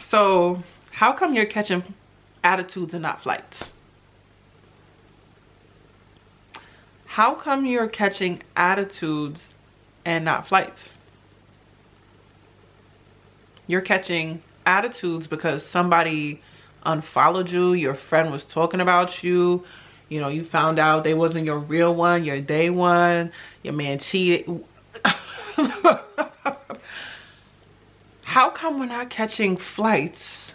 So how come you're catching attitudes and not flights? How come you're catching attitudes and not flights? You're catching attitudes because somebody unfollowed you, your friend was talking about you, you know, you found out they wasn't your real one, your day one, your man cheated. How come we're not catching flights,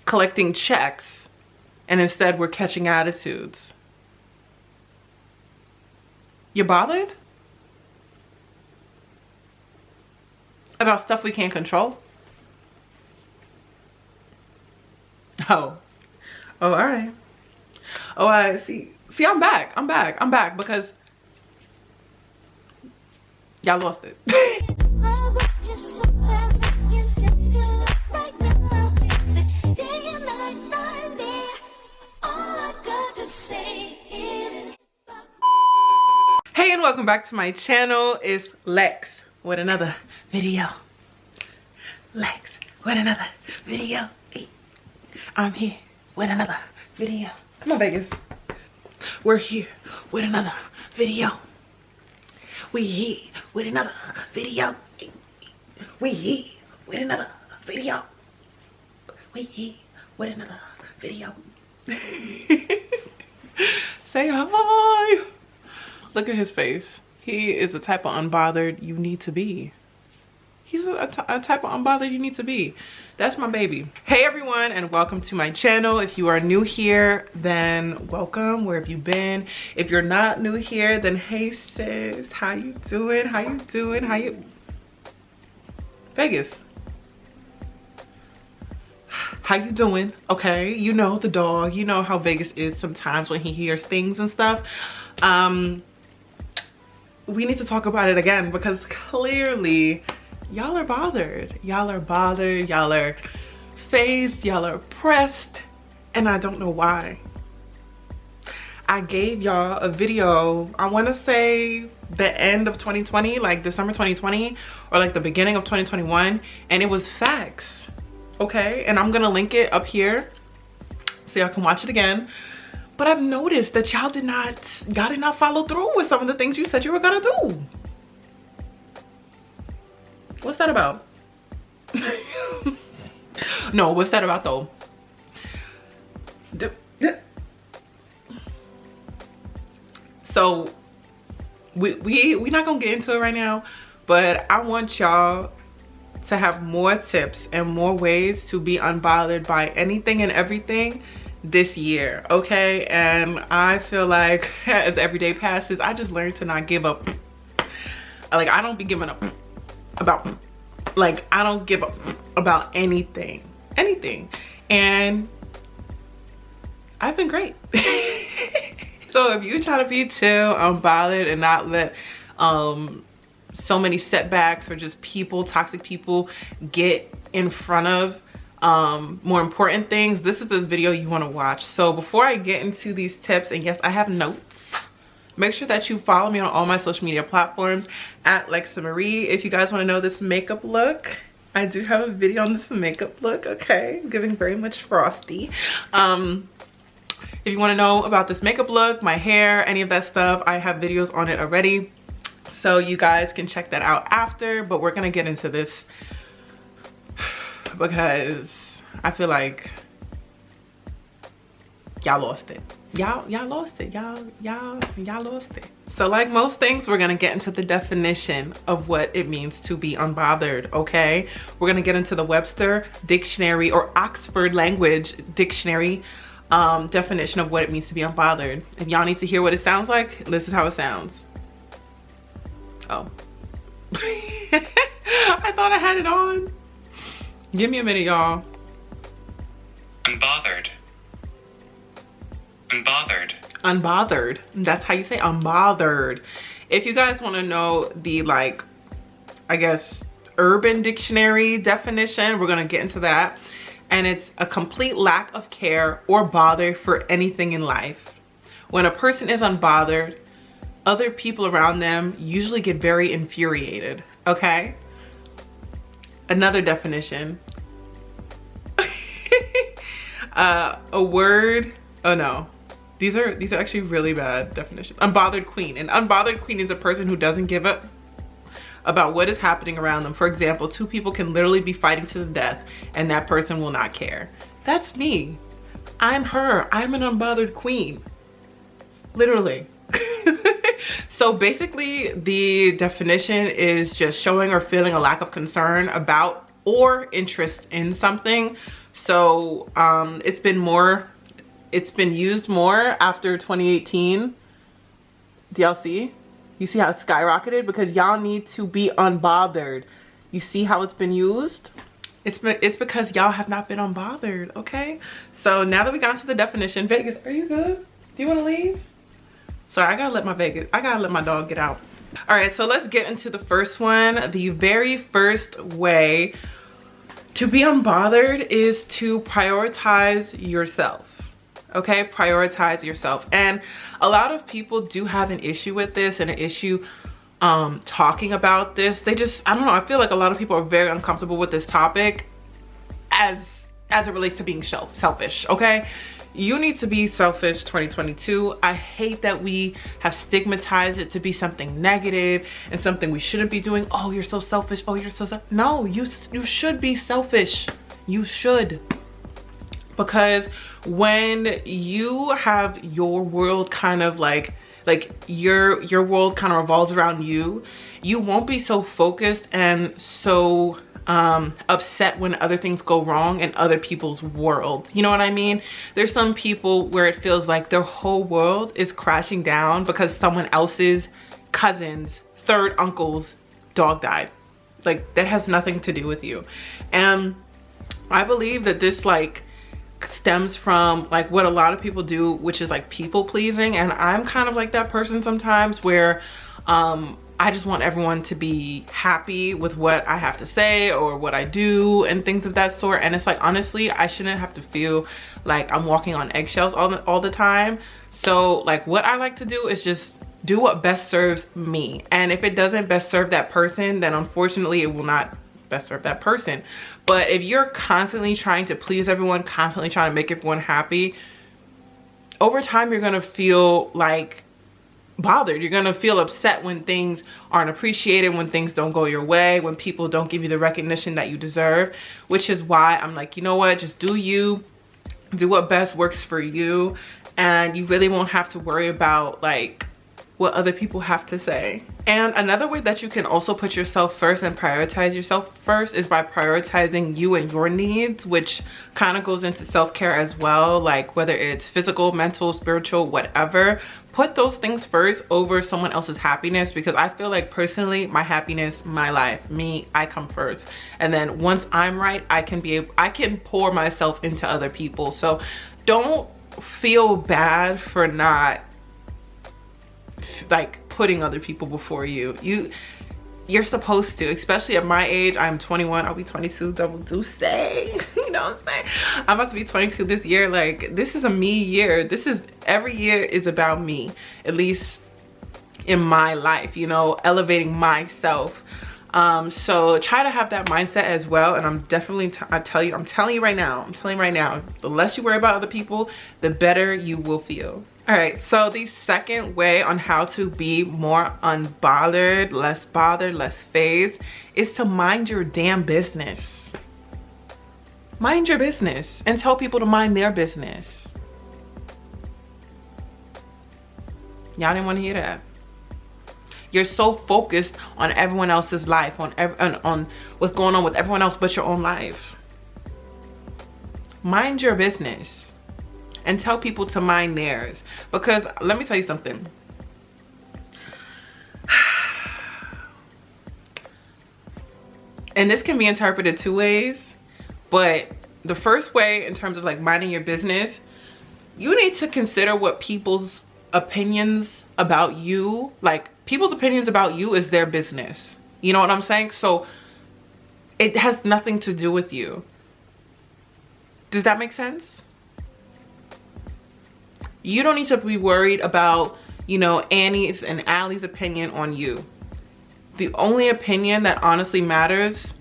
collecting checks, and instead we're catching attitudes? You bothered about stuff we can't control? Oh, all right. Oh, I see. I'm back because y'all lost it. Hey, and welcome back to my channel. It's Lex with another video. Lex with another video. I'm here with another video. Come on, Vegas. We're here with another video. We here with another video. We here with another video. We here with another video. Say hi. Look at his face. He is the type of unbothered you need to be. He's a type of unbothered you need to be. That's my baby. Hey everyone, and welcome to my channel. If you are new here, then welcome. Where have you been? If you're not new here, then hey sis, how you doing? How you doing? How you? Vegas. How you doing? Okay, you know the dog. You know how Vegas is sometimes when he hears things and stuff. We need to talk about it again because clearly y'all are bothered. Y'all are bothered. Y'all are phased. Y'all are pressed. And I don't know why. I gave y'all a video, I want to say the end of 2020, like December 2020 or like the beginning of 2021. And it was facts. Okay. And I'm going to link it up here so y'all can watch it again. But I've noticed that y'all did not follow through with some of the things you said you were gonna do. What's that about? No, what's that about though? So we're not gonna get into it right now, but I want y'all to have more tips and more ways to be unbothered by anything and everything this year, okay? And I feel like as every day passes, I just learned to not give up. Like, I don't be giving up about, like, I don't give up about anything. And I've been great. So if you try to be chill, unbothered, and not let so many setbacks or just people, toxic people, get in front of more important things, this is the video you want to watch. So before I get into these tips, and yes, I have notes, make sure that you follow me on all my social media platforms at Lexsa Marie. If you guys want to know this makeup look, I do have a video on this makeup look, okay? Giving very much frosty. If you want to know about this makeup look, my hair, any of that stuff, I have videos on it already, so you guys can check that out after. But we're gonna get into this because I feel like y'all lost it. Y'all lost it. Y'all lost it. So like most things, we're gonna get into the definition of what it means to be unbothered, okay? We're gonna get into the Webster Dictionary or Oxford Language Dictionary definition of what it means to be unbothered. If y'all need to hear what it sounds like, this is how it sounds. Oh. I thought I had it on. Give me a minute, y'all. Unbothered. Unbothered. Unbothered. That's how you say unbothered. If you guys want to know the, like, I guess, Urban Dictionary definition, we're going to get into that. And it's a complete lack of care or bother for anything in life. When a person is unbothered, other people around them usually get very infuriated, okay? Another definition. A word, oh no. These are actually really bad definitions. Unbothered queen. An unbothered queen is a person who doesn't give up about what is happening around them. For example, two people can literally be fighting to the death and that person will not care. That's me. I'm her. I'm an unbothered queen. Literally. So basically the definition is just showing or feeling a lack of concern about or interest in something. So it's been used more after 2018. Do y'all see? You see how it skyrocketed? Because y'all need to be unbothered. You see how it's been used? It's because y'all have not been unbothered, okay? So now that we got into the definition, Vegas, are you good? Do you want to leave? Sorry, I gotta let my dog get out. All right, so let's get into the first one. The very first way to be unbothered is to prioritize yourself. Okay, prioritize yourself. And a lot of people do have an issue with this and an issue talking about this. They just, I don't know, I feel like a lot of people are very uncomfortable with this topic as it relates to being selfish, okay? You need to be selfish 2022. I hate that we have stigmatized it to be something negative and something we shouldn't be doing. Oh, you're so selfish. Oh, you're so selfish. No, you should be selfish. You should. Because when you have your world kind of like your world kind of revolves around you, you won't be so focused and so upset when other things go wrong in other people's world. You know what I mean? There's some people where it feels like their whole world is crashing down because someone else's cousin's third uncle's dog died. Like, that has nothing to do with you. And I believe that this like stems from like what a lot of people do, which is like people pleasing. And I'm kind of like that person sometimes where I just want everyone to be happy with what I have to say or what I do and things of that sort. And it's like, honestly, I shouldn't have to feel like I'm walking on eggshells all the time. So like what I like to do is just do what best serves me. And if it doesn't best serve that person, then unfortunately it will not best serve that person. But if you're constantly trying to please everyone, constantly trying to make everyone happy, over time you're gonna feel like bothered. You're gonna feel upset when things aren't appreciated, when things don't go your way, when people don't give you the recognition that you deserve. Which is why I'm like, you know what, just do you, do what best works for you, and you really won't have to worry about like what other people have to say. And another way that you can also put yourself first and prioritize yourself first is by prioritizing you and your needs, which kind of goes into self-care as well, like whether it's physical, mental, spiritual, whatever. Put those things first over someone else's happiness, because I feel like personally my happiness, my life, me, I come first. And then once I'm right, I can pour myself into other people. So don't feel bad for not like putting other people before you. You're supposed to, especially at my age. I'm 21, I'll be 22, double deuce. You know what I'm saying? I'm about to be 22 this year. Like, this is a me year. Every year is about me, at least in my life, you know, elevating myself. So try to have that mindset as well. And I'm definitely, I'm telling you right now, the less you worry about other people, the better you will feel. All right, so the second way on how to be more unbothered, less bothered, less phased, is to mind your damn business. Mind your business and tell people to mind their business. Y'all didn't want to hear that. You're so focused on everyone else's life, on what's going on with everyone else but your own life. Mind your business and tell people to mind theirs. Because let me tell you something. And this can be interpreted two ways, but the first way, in terms of like minding your business, you need to consider what people's opinions about you, like people's opinions about you is their business. You know what I'm saying? So it has nothing to do with you. Does that make sense? You don't need to be worried about, you know, Annie's and Allie's opinion on you. The only opinion that honestly matters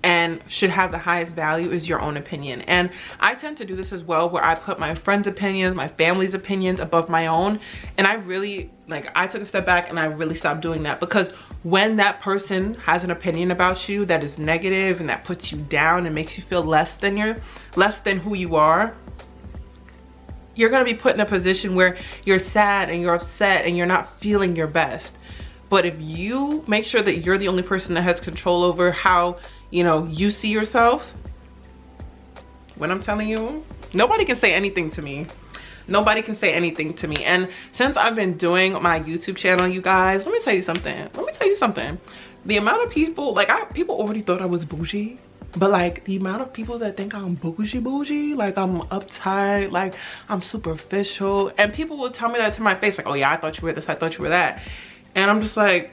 and should have the highest value is your own opinion. And I tend to do this as well, where I put my friends' opinions, my family's opinions above my own. And I really, like, I took a step back and I really stopped doing that, because when that person has an opinion about you that is negative and that puts you down and makes you feel less than who you are, you're gonna be put in a position where you're sad and you're upset and you're not feeling your best. But if you make sure that you're the only person that has control over how, you know, you see yourself, when I'm telling you, nobody can say anything to me. Nobody can say anything to me. And since I've been doing my YouTube channel, you guys, let me tell you something. The amount of people, like, people already thought I was bougie. But like, the amount of people that think I'm bougie, like I'm uptight, like I'm superficial, and people will tell me that to my face, like, oh yeah, I thought you were this, I thought you were that. And I'm just like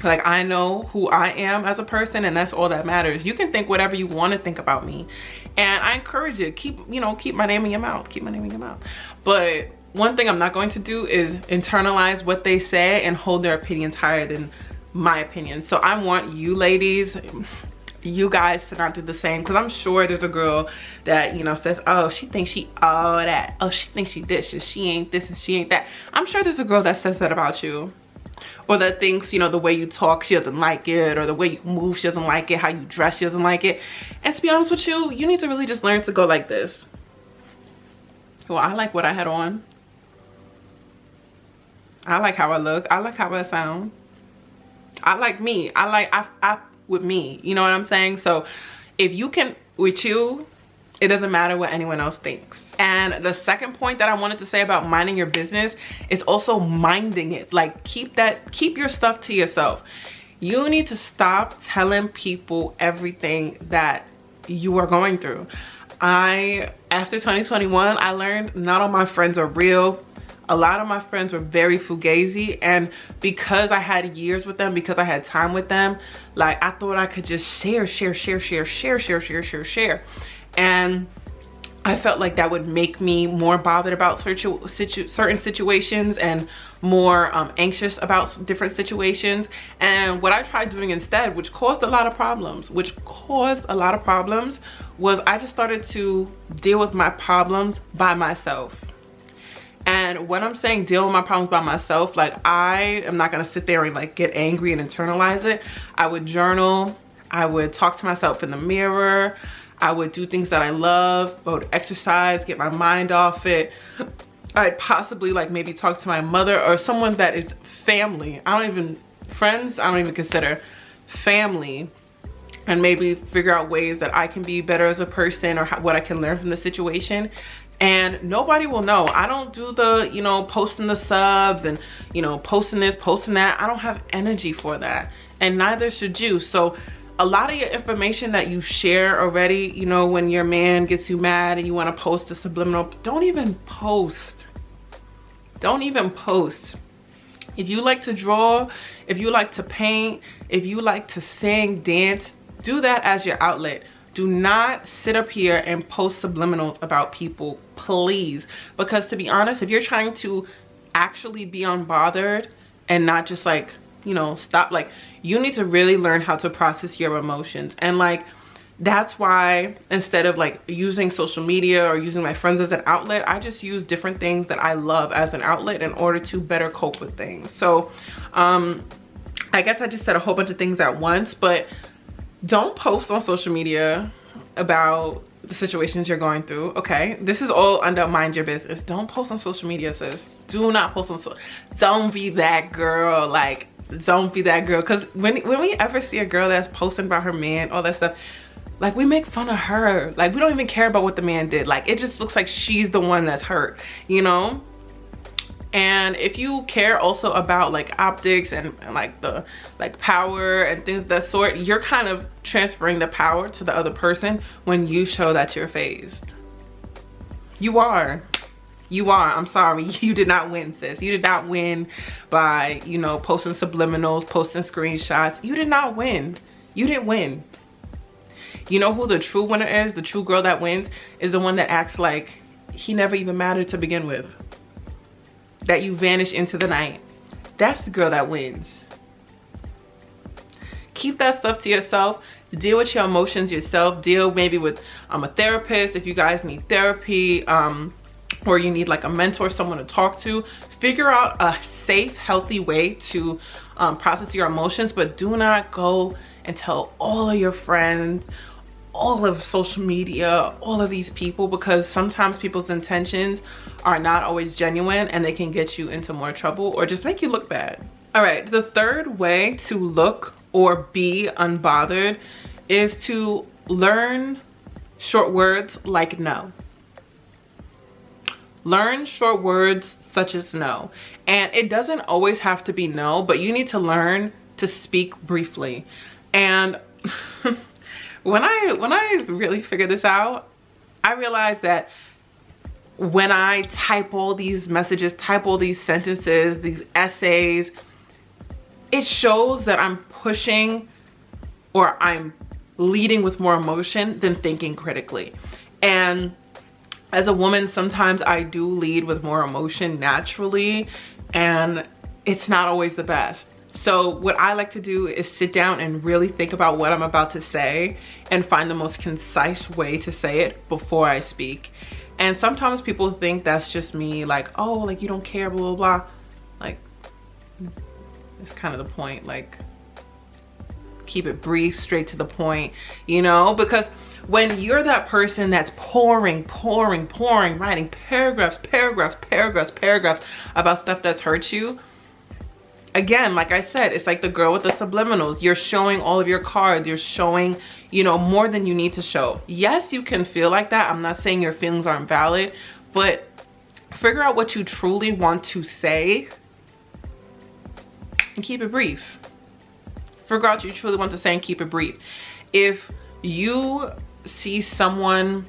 I know who I am as a person, and that's all that matters. You can think whatever you want to think about me, and I encourage you, keep my name in your mouth, But one thing I'm not going to do is internalize what they say and hold their opinions higher than my opinion. So I want you ladies, you guys, to not do the same, because I'm sure there's a girl that, you know, says, oh, she thinks she all that, oh, she thinks she this and she ain't this and she ain't that. I'm sure there's a girl that says that about you, or that thinks, you know, the way you talk, she doesn't like it, or the way you move, she doesn't like it, how you dress, she doesn't like it. And to be honest with you, you need to really just learn to go like this. Well, I like what I had on, I like how I look, I like how I sound, I like me, I with me, you know what I'm saying? So if you can, with you, it doesn't matter what anyone else thinks. And the second point that I wanted to say about minding your business is also minding it. Like, keep your stuff to yourself. You need to stop telling people everything that you are going through. After 2021, I learned not all my friends are real. A lot of my friends were very fugazi, and because I had years with them, because I had time with them, like, I thought I could just share. And I felt like that would make me more bothered about certain situations and more anxious about different situations. And what I tried doing instead, which caused a lot of problems, was I just started to deal with my problems by myself. And when I'm saying deal with my problems by myself, like, I am not gonna sit there and like get angry and internalize it. I would journal, I would talk to myself in the mirror, I would do things that I love, I would exercise, get my mind off it. I'd possibly like maybe talk to my mother or someone that is family. Friends, I don't even consider family, and maybe figure out ways that I can be better as a person, or what I can learn from the situation. And nobody will know. I don't do the, you know, posting the subs and, you know, posting this, posting that. I don't have energy for that, and neither should you. So a lot of your information that you share already, you know, when your man gets you mad and you want to post a subliminal, don't even post. Don't even post. If you like to draw, if you like to paint, if you like to sing, dance, do that as your outlet. Do not sit up here and post subliminals about people, please. Because to be honest, if you're trying to actually be unbothered and not just like, you know, stop, like, you need to really learn how to process your emotions. And like, that's why instead of like using social media or using my friends as an outlet, I just use different things that I love as an outlet in order to better cope with things. So I guess I just said a whole bunch of things at once, but don't post on social media about the situations you're going through, okay? This is all under mind your business. Don't post on social media, sis. Do not post on don't be that girl. Like, don't be that girl. Because when we ever see a girl that's posting about her man, all that stuff, like, we make fun of her. Like, we don't even care about what the man did. Like, it just looks like she's the one that's hurt, you know? And if you care also about like optics and like the power and things of that sort, you're kind of transferring the power to the other person when you show that you're phased. You are. I'm sorry, you did not win, sis. You did not win by, you know, posting subliminals, posting screenshots. You did not win. You didn't win. You know who the true winner is? The true girl that wins is the one that acts like he never even mattered to begin with. That you vanish into the night. That's the girl that wins. keep that stuff to yourself. Deal with your emotions yourself. Deal maybe with a therapist if you guys need therapy, or you need like a mentor, someone to talk to. Figure out a safe, healthy way to process your emotions, but do not go and tell all of your friends, all of social media, all of these people, because sometimes people's intentions are not always genuine and they can get you into more trouble or just make you look bad. All right, the third way to look or be unbothered is to learn short words like no. Learn short words such as no. And it doesn't always have to be no, but you need to learn to speak briefly. And when I really figured this out, I realized that when I type all these messages, type all these sentences, these essays, it shows that I'm pushing or I'm leading with more emotion than thinking critically. And as a woman, sometimes I do lead with more emotion naturally, and it's not always the best. So what I like to do is sit down and really think about what I'm about to say and find the most concise way to say it before I speak. And sometimes people think that's just me, like, oh, like you don't care, blah, blah, blah. Like, it's kind of the point, like, keep it brief, straight to the point, you know? Because when you're that person that's pouring, writing paragraphs about stuff that's hurt you, again, like I said, it's like the girl with the subliminals. You're showing all of your cards. You're showing, you know, more than you need to show. Yes, you can feel like that. I'm not saying your feelings aren't valid, but figure out what you truly want to say and keep it brief. Figure out what you truly want to say and keep it brief. If you see someone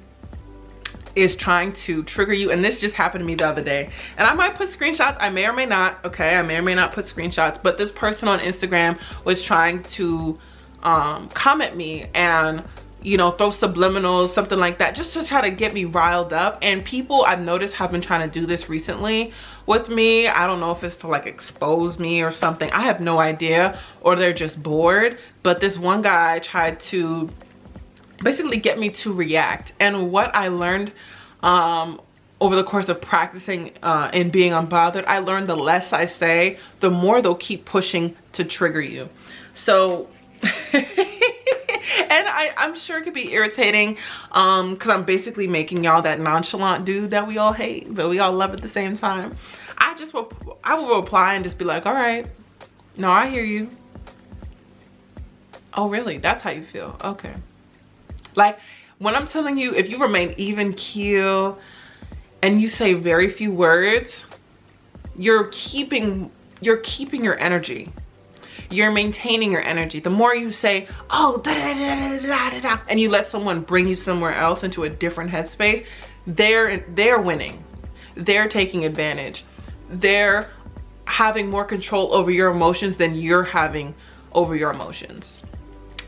is trying to trigger you, and this just happened to me the other day, and I might put screenshots, I may or may not, okay, I may or may not put screenshots, but this person on Instagram was trying to comment me and, you know, throw subliminals, something like that, just to try to get me riled up. And people I've noticed have been trying to do this recently with me. I don't know if it's to like expose me or something, I have no idea, or they're just bored. But this one guy tried to basically get me to react. And what I learned over the course of practicing and being unbothered, I learned the less I say, the more they'll keep pushing to trigger you. So and I'm sure it could be irritating because I'm basically making y'all that nonchalant dude that we all hate but we all love at the same time. I will reply and just be like, all right, no, I hear you. Oh really, that's how you feel? Okay. Like when I'm telling you, if you remain even keel and you say very few words, you're keeping your energy. You're maintaining your energy. The more you say, oh, da da da da da da da, and you let someone bring you somewhere else into a different headspace, they're winning. They're taking advantage. They're having more control over your emotions than you're having over your emotions.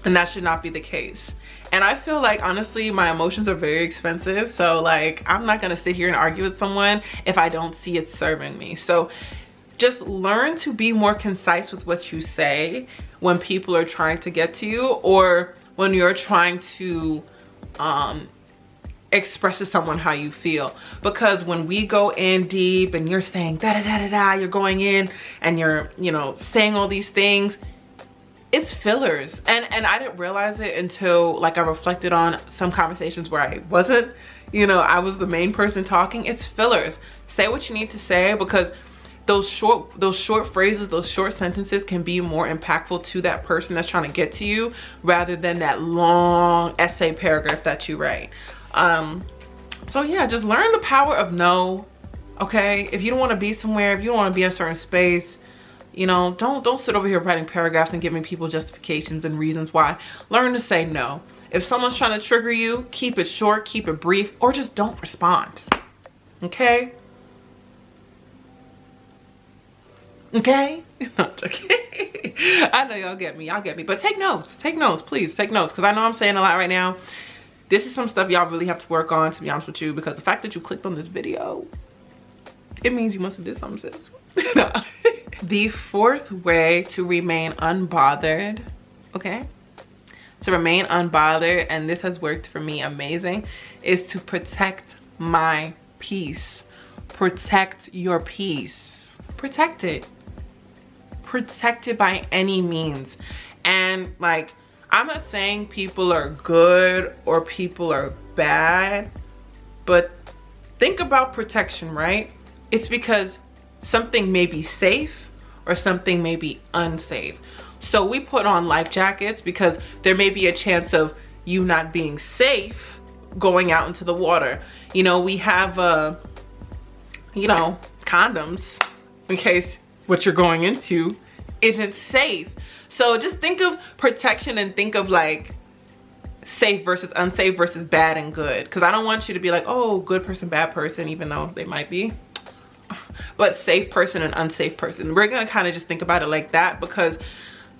And that should not be the case. And I feel like, honestly, my emotions are very expensive. So like, I'm not gonna sit here and argue with someone if I don't see it serving me. So just learn to be more concise with what you say when people are trying to get to you, or when you're trying to express to someone how you feel. Because when we go in deep and you're saying da da da da da, you're going in and you're, you know, saying all these things, it's fillers. And I didn't realize it until like I reflected on some conversations where I wasn't, you know, I was the main person talking. It's fillers. Say what you need to say, because those short phrases, those short sentences can be more impactful to that person that's trying to get to you, rather than that long essay paragraph that you write. So yeah, just learn the power of no. Okay, if you don't want to be somewhere, if you don't want to be in a certain space, you know, don't sit over here writing paragraphs and giving people justifications and reasons why. Learn to say no. If someone's trying to trigger you, keep it short, keep it brief, or just don't respond. Okay? Okay? No, I'm joking. I know y'all get me, but take notes, please take notes, because I know I'm saying a lot right now. This is some stuff y'all really have to work on, to be honest with you, because the fact that you clicked on this video, it means you must have did something, sis. The fourth way to remain unbothered okay? To remain unbothered, and this has worked for me amazing, is to protect my peace. Protect your peace. Protect it. Protect it by any means. And like, I'm not saying people are good or people are bad, but think about protection, right? It's because something may be safe or something may be unsafe. So we put on life jackets because there may be a chance of you not being safe going out into the water. You know, we have, you know, condoms in case what you're going into isn't safe. So just think of protection and think of like safe versus unsafe versus bad and good. Because I don't want you to be like, oh, good person, bad person, even though they might be. But safe person and unsafe person. We're gonna kind of just think about it like that, because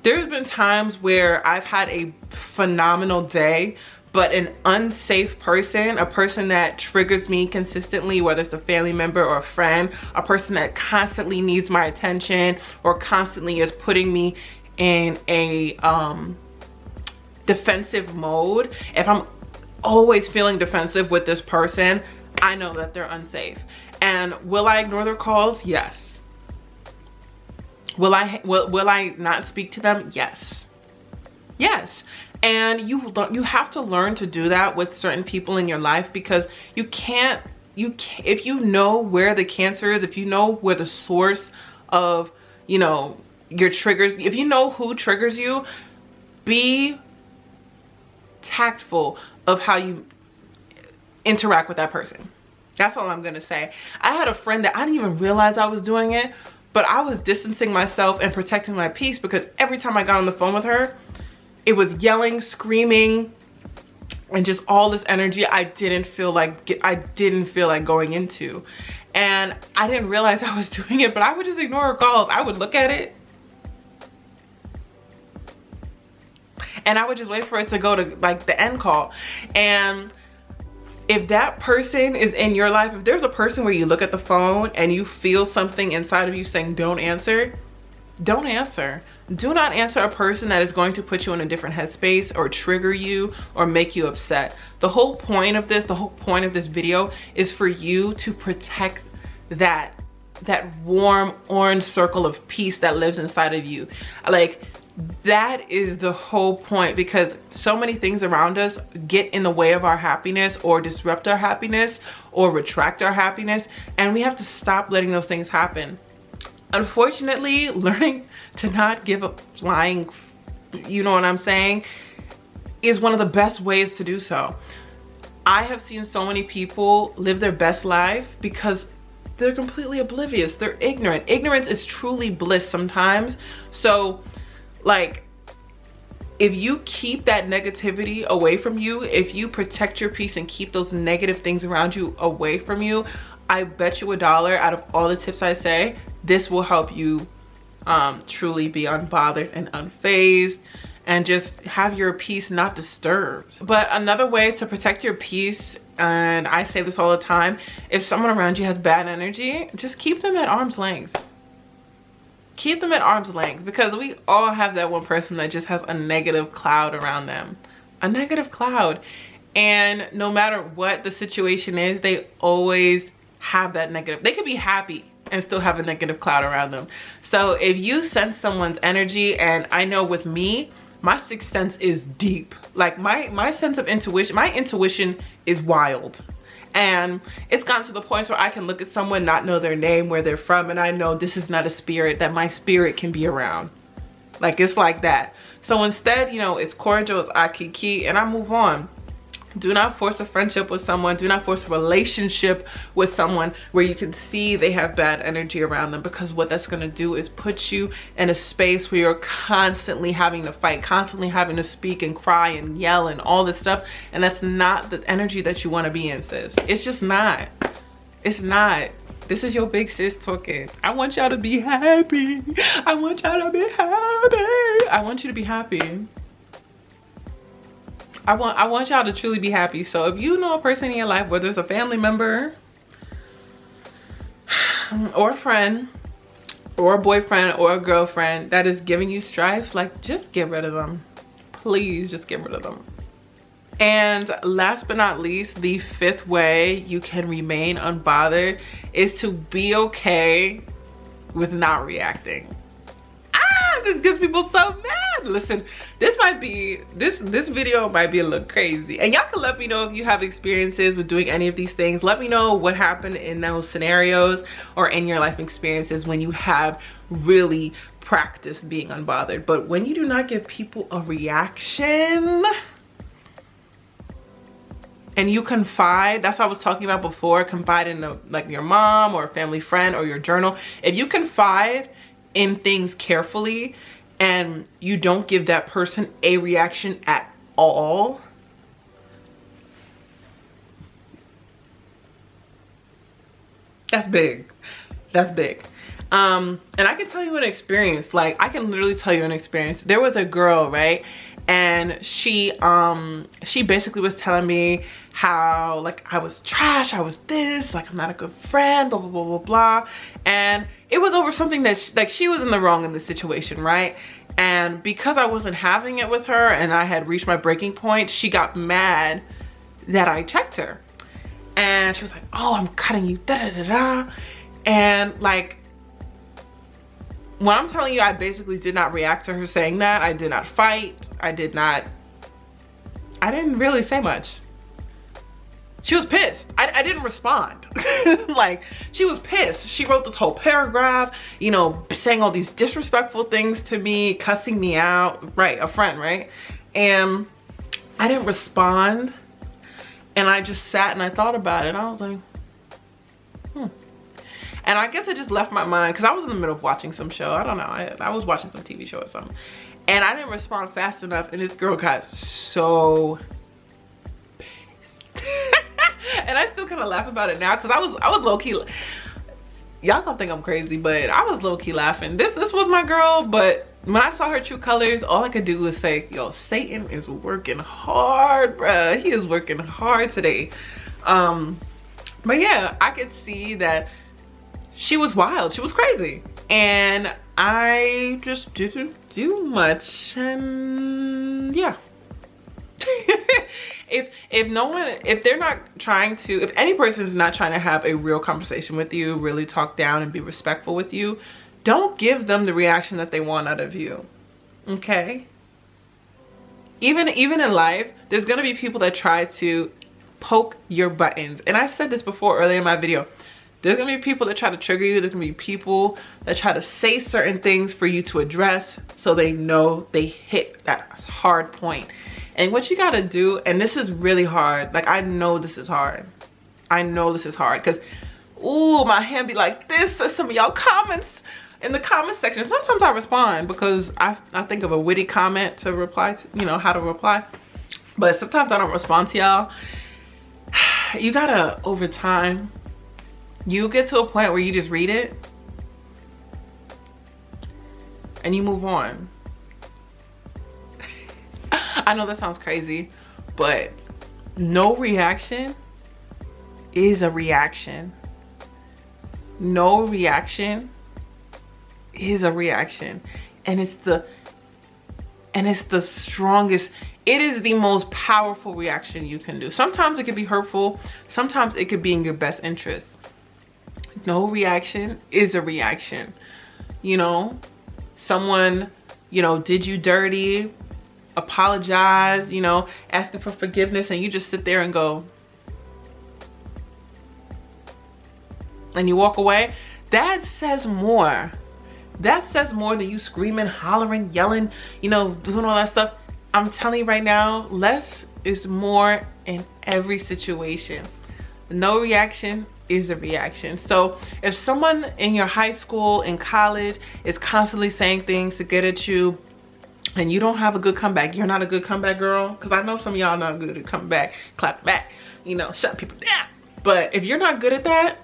there's been times where I've had a phenomenal day, but an unsafe person, a person that triggers me consistently, whether it's a family member or a friend, a person that constantly needs my attention or constantly is putting me in a defensive mode. If I'm always feeling defensive with this person, I know that they're unsafe. And will I ignore their calls? Yes. Will I not speak to them? Yes. Yes. And you have to learn to do that with certain people in your life, because you can't, if you know where the cancer is, if you know where the source of, you know, your triggers, if you know who triggers you, be tactful of how you interact with that person. That's all I'm gonna say. I had a friend that I didn't even realize I was doing it, but I was distancing myself and protecting my peace, because every time I got on the phone with her, it was yelling, screaming, and just all this energy I didn't feel like going into. And I didn't realize I was doing it, but I would just ignore her calls. I would look at it and I would just wait for it to go to like the end call. And if that person is in your life, if there's a person where you look at the phone and you feel something inside of you saying don't answer, don't answer. Do not answer a person that is going to put you in a different headspace or trigger you or make you upset. The whole point of this video is for you to protect that warm orange circle of peace that lives inside of you. Like, that is the whole point, because so many things around us get in the way of our happiness or disrupt our happiness or retract our happiness, and we have to stop letting those things happen. Unfortunately, learning to not give a flying, you know what I'm saying, is one of the best ways to do so. I have seen so many people live their best life because they're completely oblivious. They're ignorant. Ignorance is truly bliss sometimes. So, like, if you keep that negativity away from you, if you protect your peace and keep those negative things around you away from you, I bet you $1 out of all the tips I say, this will help you truly be unbothered and unfazed and just have your peace not disturbed. But another way to protect your peace, and I say this all the time, if someone around you has bad energy, just keep them at arm's length. Keep them at arm's length, because we all have that one person that just has a negative cloud around them. A negative cloud. And no matter what the situation is, they always have that negative. They could be happy and still have a negative cloud around them. So if you sense someone's energy, and I know with me, my sixth sense is deep. Like my sense of intuition, my intuition is wild. And it's gotten to the point where I can look at someone, not know their name, where they're from, and I know this is not a spirit that my spirit can be around. Like, it's like that. So instead, you know, it's cordial, it's akiki, and I move on. Do not force a friendship with someone. Do not force a relationship with someone where you can see they have bad energy around them, because what that's going to do is put you in a space where you're constantly having to fight, constantly having to speak and cry and yell and all this stuff. And that's not the energy that you want to be in, sis. It's just not. It's not. This is your big sis talking. I want y'all to be happy. I want y'all to be happy. I want you to be happy. I want y'all to truly be happy. So if you know a person in your life, whether it's a family member or a friend or a boyfriend or a girlfriend that is giving you strife, like, just get rid of them. please just get rid of them. And last but not least, the 5th way you can remain unbothered is to be okay with not reacting. This gets people so mad. Listen, this video might be a little crazy, and y'all can let me know if you have experiences with doing any of these things. Let me know what happened in those scenarios or in your life experiences when you have really practiced being unbothered. But when you do not give people a reaction and you confide, that's what I was talking about before, confide in like your mom or a family friend or your journal. If you confide in things carefully and you don't give that person a reaction at all, that's big. That's big. And I can tell you an experience. Like, I can literally tell you an experience. There was a girl, right? And she basically was telling me how, like, I was trash, I was this, like, I'm not a good friend, blah, blah, blah, blah, blah. And it was over something that she was in the wrong in the situation, right? And because I wasn't having it with her and I had reached my breaking point, she got mad that I checked her. And she was like, oh, I'm cutting you, da da da da. And like, when I'm telling you, I basically did not react to her saying that. I did not fight. I didn't really say much. She was pissed. I didn't respond. Like, she was pissed. She wrote this whole paragraph, you know, saying all these disrespectful things to me, cussing me out, right, a friend, right? And I didn't respond. And I just sat and I thought about it. And I was like, And I guess it just left my mind because I was in the middle of watching some show. I don't know. I was watching some TV show or something. And I didn't respond fast enough. And this girl got so pissed. And I still kind of laugh about it now because I was low-key. Y'all gonna think I'm crazy, but I was low-key laughing. This was my girl, but when I saw her true colors, all I could do was say, yo, Satan is working hard, bruh. He is working hard today. But yeah, I could see that she was wild. She was crazy. And I just didn't do much. And yeah. if any person is not trying to have a real conversation with you, really talk down and be respectful with you, don't give them the reaction that they want out of you. Okay? Even in life, there's gonna be people that try to poke your buttons. And I said this before earlier in my video. There's gonna be people that try to trigger you. There's gonna be people that try to say certain things for you to address so they know they hit that hard point. And what you gotta do, and this is really hard. Like, I know this is hard. I know this is hard because, ooh, my hand be like this. So some of y'all comments in the comment section. Sometimes I respond because I think of a witty comment to reply to, you know, how to reply. But sometimes I don't respond to y'all. You gotta, over time, you get to a point where you just read it and you move on. I know that sounds crazy, but no reaction is a reaction. No reaction is a reaction. And it's the strongest, it is the most powerful reaction you can do. Sometimes it can be hurtful, sometimes it could be in your best interest. No reaction is a reaction. You know, someone, you know, did you dirty, apologize, you know, asking for forgiveness, and you just sit there and go, and you walk away. That says more. That says more than you screaming, hollering, yelling, you know, doing all that stuff. I'm telling you right now, less is more in every situation. No reaction is a reaction. So if someone in your high school, in college, is constantly saying things to get at you and you don't have a good comeback, you're not a good comeback girl, because I know some of y'all not good at come back, clap back, you know, shut people down. But if you're not good at that,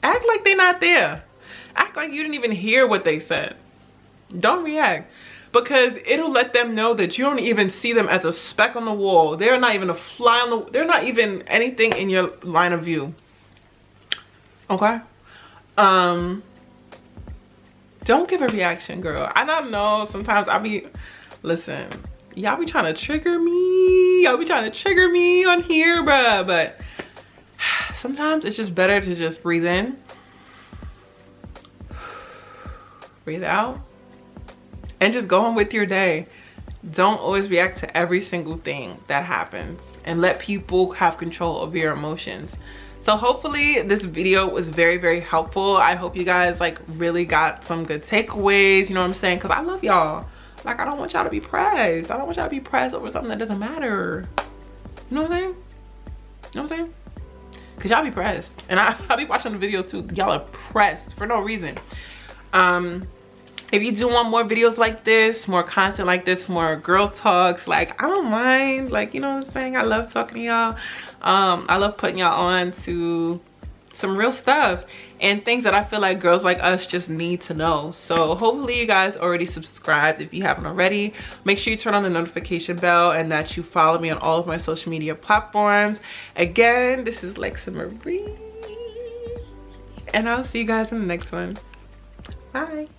act like they're not there. Act like you didn't even hear what they said. Don't react, because it'll let them know that you don't even see them as a speck on the wall. They're not even a fly on the, they're not even anything in your line of view. Okay? Don't give a reaction, girl. I don't know, sometimes I be, listen, y'all be trying to trigger me. Y'all be trying to trigger me on here, bruh. But sometimes it's just better to just breathe in, breathe out, and just go on with your day. Don't always react to every single thing that happens, and let people have control of your emotions. So hopefully this video was very, very helpful. I hope you guys like really got some good takeaways, you know what I'm saying? Because I love y'all. Like, I don't want y'all to be pressed. I don't want y'all to be pressed over something that doesn't matter. You know what I'm saying? You know what I'm saying? Because y'all be pressed. And I'll be watching the videos too. Y'all are pressed for no reason. If you do want more videos like this, more content like this, more girl talks, like, I don't mind. Like, you know what I'm saying? I love talking to y'all. I love putting y'all on to some real stuff and things that I feel like girls like us just need to know. So hopefully you guys already subscribed. If you haven't already, make sure you turn on the notification bell and that you follow me on all of my social media platforms. Again, this is Lexsa Marie, and I'll see you guys in the next one. Bye.